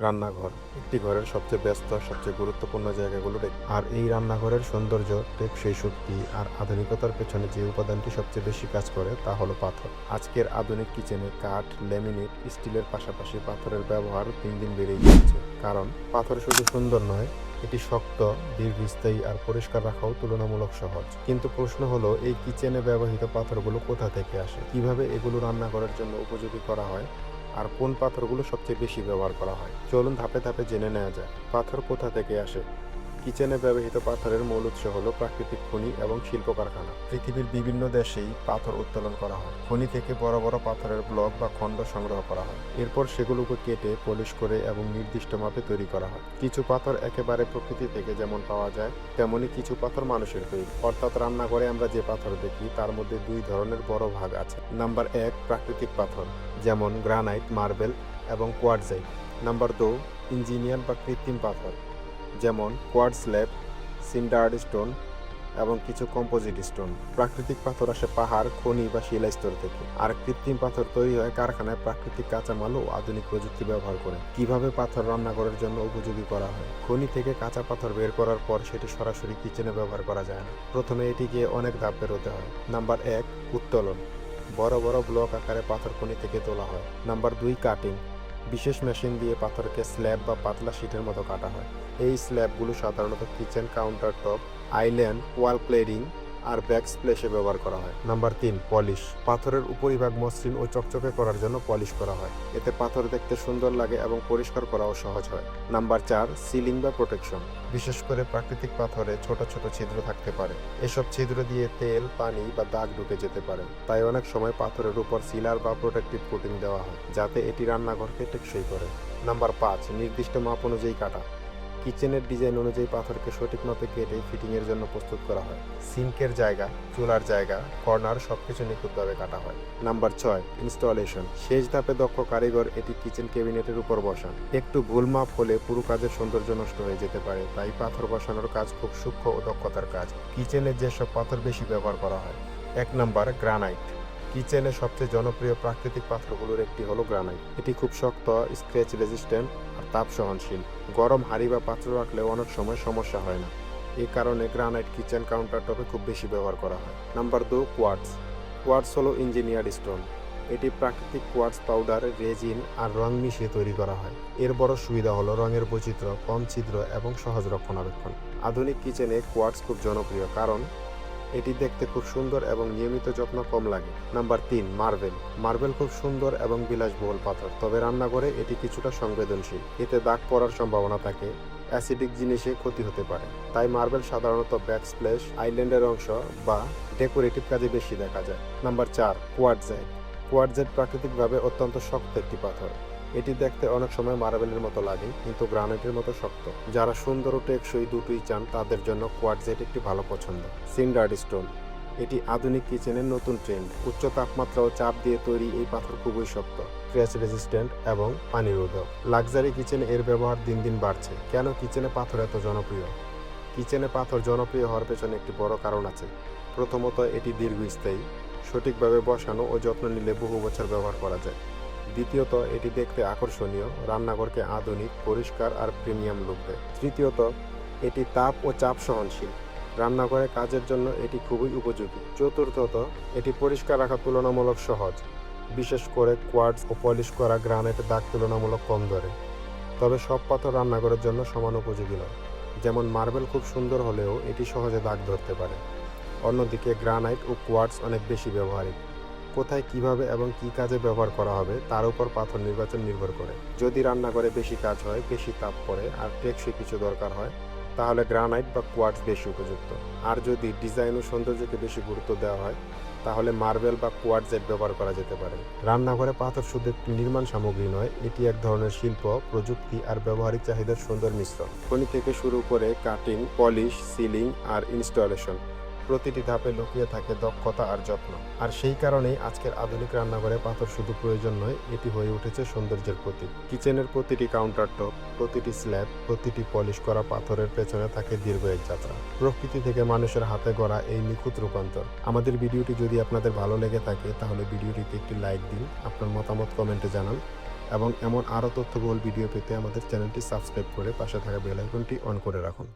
রান্নাঘর একটি ঘরের সবচেয়ে ব্যস্ত সবচেয়ে গুরুত্বপূর্ণ জায়গাগুলোর একটি। আর এই রান্নাঘরের সৌন্দর্য, টেকসই শক্তি আর আধুনিকতার পেছনে যে উপাদানটি সবচেয়ে বেশি কাজ করে তা হলো পাথর। আজকের আধুনিক কিচেনে কাঠ, ল্যামিনেট, স্টিলের পাশাপাশি পাথরের ব্যবহার দিন দিন বেড়েই যাচ্ছে। কারণ পাথর শুধু সুন্দর নয়, এটি শক্ত, দীর্ঘস্থায়ী আর পরিষ্কার রাখাও তুলনামূলক সহজ। কিন্তু প্রশ্ন হলো, এই কিচেনে ব্যবহৃত পাথরগুলো কোথা থেকে আসে, কিভাবে এগুলো রান্নাঘরের জন্য উপযোগী করা হয়, আর কোন পাথরগুলো সবচেয়ে বেশি ব্যবহার করা হয়। চলুন ধাপে ধাপে জেনে নেওয়া যায় পাথর কোথা থেকে আসে। কিচেনে ব্যবহৃত পাথরের মূল উৎস হলো প্রাকৃতিক খনি এবং শিল্প কারখানা। পৃথিবীর বিভিন্ন দেশেই পাথর উত্তোলন করা হয়। খনি থেকে বড় বড় পাথরের ব্লক বা খণ্ড সংগ্রহ করা হয়। এরপর সেগুলোকে কেটে পলিশ করে এবং নির্দিষ্ট মাপে তৈরি করা হয়। কিছু পাথর একেবারে প্রকৃতি থেকে যেমন পাওয়া যায়, তেমনি কিছু পাথর মানুষের তৈরি। অর্থাৎ রান্নাঘরে আমরা যে পাথর দেখি তার মধ্যে দুই ধরনের বড় ভাগ আছে। নাম্বার 1, প্রাকৃতিক পাথর, যেমন গ্রানাইট, মার্বেল এবং কোয়ার্টজাইট। নাম্বার 2, ইঞ্জিনিয়ার বা কৃত্রিম পাথর, যেমন কোয়ার্টজ স্ল্যাব, সিন্ডার্ড স্টোন এবং কিছু কম্পোজিট স্টোন। প্রাকৃতিক পাথর আসে পাহাড়, খনি বা শিলাস্তর থেকে, আর কৃত্রিম পাথর তৈরি হয় কারখানায় প্রাকৃতিক কাঁচামাল ও আধুনিক প্রযুক্তি ব্যবহার করে। কিভাবে পাথর রান্নাঘরের জন্য উপযোগী করা হয়? খনি থেকে কাঁচা পাথর বের করার পর সেটি সরাসরি কিচেনে ব্যবহার করা যায় না। প্রথমে এটিকে অনেক ধাপ পেরোতে হয়। নাম্বার 1, উত্তোলন। বড় বড় ব্লক আকারে পাথর খনি থেকে তোলা হয়। Number 2, cutting. বিশেষ মেশিন দিয়ে পাথরকে স্ল্যাব বা পাতলা শীটের মতো কাটা হয়। এই স্ল্যাবগুলো সাধারণত কিচেন কাউন্টার টপ, আইল্যান্ড, ওয়াল ক্লেডিং আর ব্যাকস্প্লেশে ব্যবহার করা হয়। Number 3, polish. পাথরের উপরিভাগ মসৃণ ও চকচকে করার জন্য পলিশ করা হয়। এতে পাথর দেখতে সুন্দর লাগে এবং পরিষ্কার করাও সহজ হয়। নাম্বার 4, সিলিং বা প্রোটেকশন। বিশেষ করে প্রাকৃতিক পাথরে ছোট ছোট ছিদ্র থাকতে পারে। এসব ছিদ্র দিয়ে তেল, পানি বা দাগ ঢুকে যেতে পারে। তাই অনেক সময় পাথরের উপর সিলার বা প্রোটেক্টিভ কোটিং দেওয়া হয়, যাতে এটি রান্নাঘরকে টেকসই করে। নাম্বার 5, নির্দিষ্ট মাপ অনুযায়ী কাটা। কিচেনের ডিজাইন অনুযায়ী পাথরকে সঠিক মাপে কেটে ফিটিংয়ের জন্য প্রস্তুত করা হয়। সিঙ্কের জায়গা, চুলার জায়গা, কর্নার সবকিছু নিখুঁতভাবে কাটা হয়। Number 6, installation. শেষ ধাপে দক্ষ কারিগর এটি কিচেন ক্যাবিনেটের উপর বসান। একটু ভুল মাপ হলে পুরো কাজের সৌন্দর্য নষ্ট হয়ে যেতে পারে, তাই পাথর বসানোর কাজ খুব সূক্ষ্ম ও দক্ষতার কাজ। কিচেনে যেসব পাথর বেশি ব্যবহার করা হয়। 1 নাম্বার, গ্রানাইট। কিচেনে সবচেয়ে জনপ্রিয় প্রাকৃতিক পাথরগুলোর একটি হলো গ্রানাইট। এটি খুব শক্ত, স্ক্র্যাচ রেজিস্ট্যান্ট আর তাপ সহনশীল। গরম হাঁড়ি বা পাত্র রাখলেও অনেক সময় সমস্যা হয় না। এই কারণে গ্রানাইট কিচেন কাউন্টার টপে খুব বেশি ব্যবহার করা হয়। Number 2, quartz. কোয়ার্টজ হলো ইঞ্জিনিয়ার্ড স্টোন। এটি প্রাকৃতিক কোয়ার্টজ পাউডার, রেজিন আর রং মিশিয়ে তৈরি করা হয়। এর বড় সুবিধা হলো রঙের বৈচিত্র্য, কম ছিদ্র এবং সহজ রক্ষণাবেক্ষণ। আধুনিক কিচেনে কোয়ার্টজ খুব জনপ্রিয়, কারণ এটি দেখতে খুব সুন্দর এবং নিয়মিত যত্ন কম লাগে। Number 3, marble. মার্বেল খুব সুন্দর এবং বিলাসবহুল পাথর, তবে রান্নাঘরে এটি কিছুটা সংবেদনশীল। এতে দাগ পড়ার সম্ভাবনা থাকে, অ্যাসিডিক জিনিসে ক্ষতি হতে পারে। তাই মার্বেল সাধারণত ব্যাকস্প্ল্যাশ, আইল্যান্ডের অংশ বা ডেকোরেটিভ কাজে বেশি দেখা যায়। Number 4, quartzite. কোয়ার্টজাইট প্রাকৃতিকভাবে অত্যন্ত শক্ত একটি পাথর। এটি দেখতে অনেক সময় মার্বেলের মতো লাগে, কিন্তু গ্রানাইটের মতো শক্ত। যারা সুন্দর ও টেকসই দুটোই চান, তাদের জন্য কোয়ার্টজাইট একটি ভালো পছন্দ। সিন্ডার্ড স্টোন। এটি আধুনিক কিচেনের নতুন ট্রেন্ড। উচ্চ তাপমাত্রা ও চাপ দিয়ে তৈরি এই পাথর খুবই শক্ত, ক্র্যাচ রেজিস্ট্যান্ট এবং পানি রোধক। লাক্সারি কিচেনে এর ব্যবহার দিন দিন বাড়ছে। কেন কিচেনে পাথর এত জনপ্রিয়? কিচেনে পাথর জনপ্রিয় হওয়ার পেছনে একটি বড় কারণ আছে। প্রথমত, এটি দীর্ঘস্থায়ী। সঠিকভাবে বসানো ও যত্ন নিলে বহু বছর ব্যবহার করা যায়। দ্বিতীয়ত, এটি দেখতে আকর্ষণীয়, রান্নাঘরকে আধুনিক, পরিষ্কার আর প্রিমিয়াম লুক দেয়। তৃতীয়ত, এটি তাপ ও চাপ সহনশীল। রান্নাঘরে কাজের জন্য এটি খুবই উপযোগী। চতুর্থত, এটি পরিষ্কার রাখা তুলনামূলক সহজ, বিশেষ করে কোয়ার্টজ ও পলিশ করা গ্রানাইটের দাগ তুলনামূলক কম ধরে। তবে সব পাথর রান্নাঘরের জন্য সমান উপযোগী নয়। যেমন মার্বেল খুব সুন্দর হলেও এটি সহজে দাগ ধরতে পারে। অন্যদিকে গ্রানাইট ও কোয়ার্টজ অনেক বেশি ব্যবহারিক। কোথায়, কিভাবে এবং কী কাজে ব্যবহার করা হবে তার উপর পাথর নির্বাচন নির্ভর করে। যদি রান্নাঘরে বেশি কাজ হয়, বেশি তাপ পড়ে আর টেকসই কিছু দরকার হয়, তাহলে গ্রানাইট বা কোয়ার্টজ বেশি উপযুক্ত। আর যদি ডিজাইন ও সৌন্দর্যকে বেশি গুরুত্ব দেওয়া হয়, তাহলে মার্বেল বা কোয়ার্টজাইট ব্যবহার করা যেতে পারে। রান্নাঘরে পাথর শুধু একটি নির্মাণ সামগ্রী নয়, এটি এক ধরনের শিল্প, প্রযুক্তি আর ব্যবহারিক চাহিদার সুন্দর মিশ্রণ। খনি থেকে শুরু করে কাটিং, পলিশ, সিলিং আর ইনস্টলেশন, প্রতিটি ধাপে লুকিয়ে থাকে দক্ষতা আর যত্ন। আর সেই কারণেই আজকের আধুনিক রান্নাঘরে পাথর শুধু প্রয়োজন নয়, এটি হয়ে উঠেছে সৌন্দর্যের প্রতীক। কিচেনের প্রতিটি কাউন্টার টপ, প্রতিটি স্ল্যাব, প্রতিটি পলিশ করা পাথরের পেছনে থাকে দীর্ঘ এক যাত্রা। প্রকৃতি থেকে মানুষের হাতে গড়া এই নিখুঁত রূপান্তর। আমাদের ভিডিওটি যদি আপনাদের ভালো লেগে থাকে, তাহলে ভিডিওটিতে একটি লাইক দিন, আপনার মতামত কমেন্টে জানান এবং এমন আরও তথ্যবহুল ভিডিও পেতে আমাদের চ্যানেলটি সাবস্ক্রাইব করে পাশে থাকা বেল আইকনটি অন করে রাখুন।